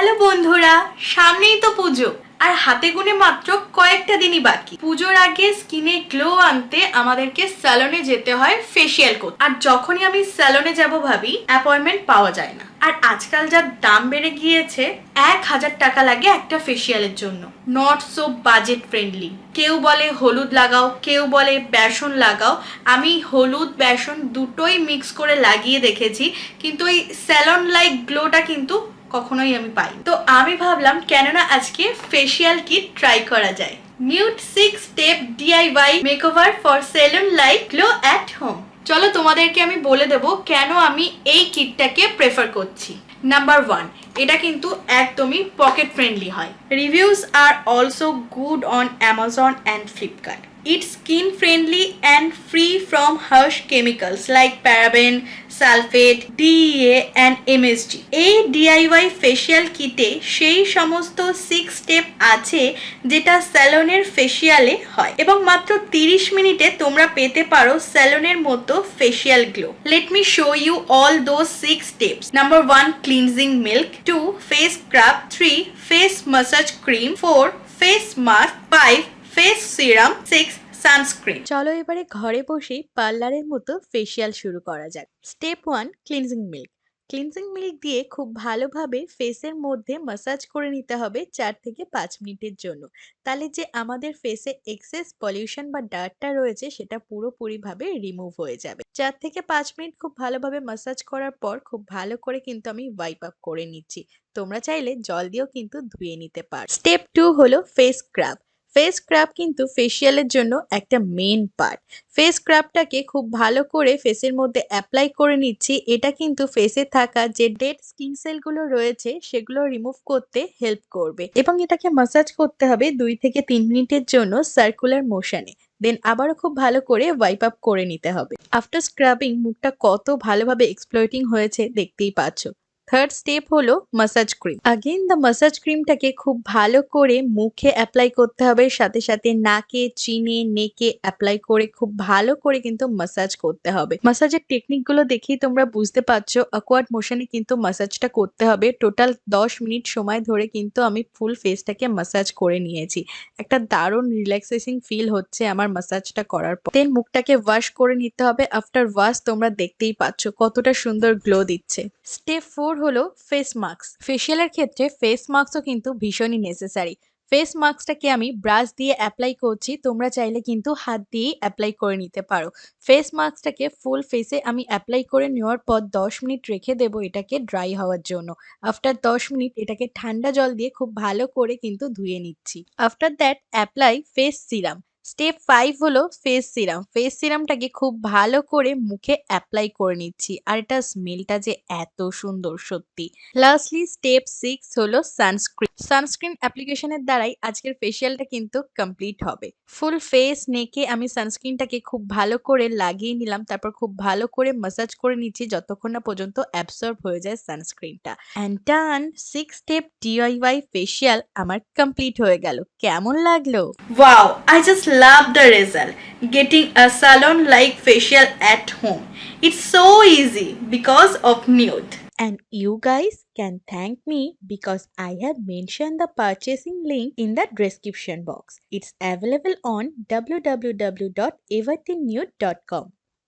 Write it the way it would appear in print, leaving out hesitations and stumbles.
Hello বন্ধুরা, সামনেই তো পুজো আর হাতে গুনে মাত্র কয়েকটা দিনই বাকি। পুজোর আগে স্কিনে গ্লো আনতে আমাদেরকে স্যালনে যেতে হয় ফেসিয়াল করতে, আর যখনই আমি স্যালনে যাব ভাবি অ্যাপয়েন্টমেন্ট পাওয়া যায় না। আর আজকাল যা দাম বেড়ে গিয়েছে, 1000 টাকা লাগে একটা ফেসিয়ালের জন্য। Not so budget friendly. কেউ বলে হলুদ লাগাও, কেউ বলে বেসন লাগাও। আমি হলুদ বেসন দুটোই মিক্স করে লাগিয়ে দেখেছি, কিন্তু ওই স্যালন লাইক গ্লোটা কিন্তু কখনোই আমি পাই। তো আমি ভাবলাম কেননা আজকে ফেসিয়াল কিট ট্রাই করা যায়। NEUD 6 step DIY makeover for salon like glow at home. চলো তোমাদেরকে আমি বলে দেব কেন আমি এই কিটটাকে প্রেফার করছি। নাম্বার 1, এটা কিন্তু একদমই পকেট ফ্রেন্ডলি হয়। রিভিউজ আর also good on Amazon and Flipkart. It's skin friendly and free from harsh chemicals like paraben, sulfate, DEA and MSG. এই DIY ফেসিয়াল কিটে সেই সমস্ত 6 স্টেপ আছে যেটা স্যালনের ফেসিয়ালে হয়, এবং মাত্র 30 মিনিটে তোমরা পেতে পারো স্যালনের মতো facial glow. Let me show you all those 6 steps. Number 1, cleansing milk. 2, face scrub. 3, face massage cream. 4, face mask. 5, face serum. 6, sunscreen. চলো এবারে ঘরে বসেই পার্লারের মতো ফেসিয়াল শুরু করা যাক। Step 1, cleansing milk. Cleansing milk দিয়ে খুব ভালোভাবে ফেসের মধ্যে মাসাজ করে নিতে হবে 4 থেকে 5 মিনিটের জন্য। তাহলে যে আমাদের ফেসে এক্সেস পলিউশন বা ডার্টটা রয়েছে সেটা পুরোপুরিভাবে রিমুভ হয়ে যাবে। 4 থেকে 5 মিনিট খুব ভালোভাবে মাসাজ করার পর খুব ভালো করে কিন্তু আমি ওয়াইপ আপ করে নিচ্ছি। তোমরা চাইলে জল দিয়েও কিন্তু ধুয়ে নিতে পারো। স্টেপ 2 হলো ফেস স্ক্রাব। ফেস স্ক্রাব কিন্তু ফেসিয়ালের জন্য একটা মেন পার্ট। ফেস স্ক্রাবটাকে খুব ভালো করে ফেসের মধ্যে অ্যাপ্লাই করে নিচ্ছি। এটা কিন্তু ফেসে থাকা যে ডেড স্কিন সেলগুলো রয়েছে সেগুলো রিমুভ করতে হেল্প করবে, এবং এটাকে মাসাজ করতে হবে 2 থেকে 3 মিনিটের জন্য সার্কুলার মোশনে। দেন আবারও খুব ভালো করে ওয়াইপ আপ করে নিতে হবে। আফটার স্ক্রাবিং মুখটা কত ভালোভাবে এক্সপ্লয়েটিং হয়েছে দেখতেই পাচ্ছ। থার্ড স্টেপ হলো massage cream. Again the massage ক্রিমটাকে খুব ভালো করে মুখে অ্যাপ্লাই করতে হবে, সাথে সাথে নাকে, চিনে, নেকে অ্যাপ্লাই করে খুব ভালো করে কিন্তু মাসাজ করতে হবে। মাসাজের টেকনিক গুলো দেখেই তোমরা বুঝতে পারছো অকওয়ার্ড মোশনে কিন্তু মাসাজটা করতে হবে। টোটাল 10 মিনিট সময় ধরে কিন্তু আমি ফুল ফেসটাকে মাসাজ করে নিয়েছি। একটা দারুণ রিল্যাক্সেশন ফিল হচ্ছে আমার মাসাজটা করার পর। দেন মুখটাকে ওয়াশ করে নিতে হবে। আফটার ওয়াশ তোমরা দেখতেই পাচ্ছ কতটা সুন্দর গ্লো দিচ্ছে। স্টেপ 4 হলো ফেস মাস্ক। ফেসিয়ালের ক্ষেত্রে ফেস মাস্কও কিন্তু ভীষণই নেসেসারি। ফেস মাস্কটাকে আমি ব্রাশ দিয়ে অ্যাপ্লাই করছি, তোমরা চাইলে কিন্তু হাত দিয়েই অ্যাপ্লাই করে নিতে পারো। ফেস মাস্কটাকে ফুল ফেসে আমি অ্যাপ্লাই করে নেওয়ার পর 10 মিনিট রেখে দেবো এটাকে ড্রাই হওয়ার জন্য। আফটার 10 মিনিট এটাকে ঠান্ডা জল দিয়ে খুব ভালো করে কিন্তু ধুয়ে নিচ্ছি। After that apply face serum. Step 5 হলো ফেস সিরাম। ফেস সিরামটাকে খুব ভালো করে মুখে অ্যাপ্লাই করে নিচ্ছি, আর এটা স্মেলটা যে এত সুন্দর সত্যি। লাস্টলি স্টেপ 6 হলো সানস্ক্রিন। সানস্ক্রিন অ্যাপ্লিকেশনের দ্বারাই আজকের ফেসিয়ালটা কিন্তু কমপ্লিট হবে। ফুল ফেস নেকে আমি সানস্ক্রিনটাকে খুব ভালো করে লাগিয়ে নিলাম, তারপর খুব ভালো করে মাসাজ করে নিচ্ছি যতক্ষণ না পর্যন্ত অ্যাবসর্ব হয়ে যায় সানস্ক্রিনটা। And done, 6 step DIY facial আমার কমপ্লিট হয়ে গেল। কেমন লাগলো? Wow, I just love the result. Getting a salon-like facial at home. It's so easy because of NEUD. And you guys can thank me because I have mentioned the purchasing link in the description box. It's available on www.everythingnude.com.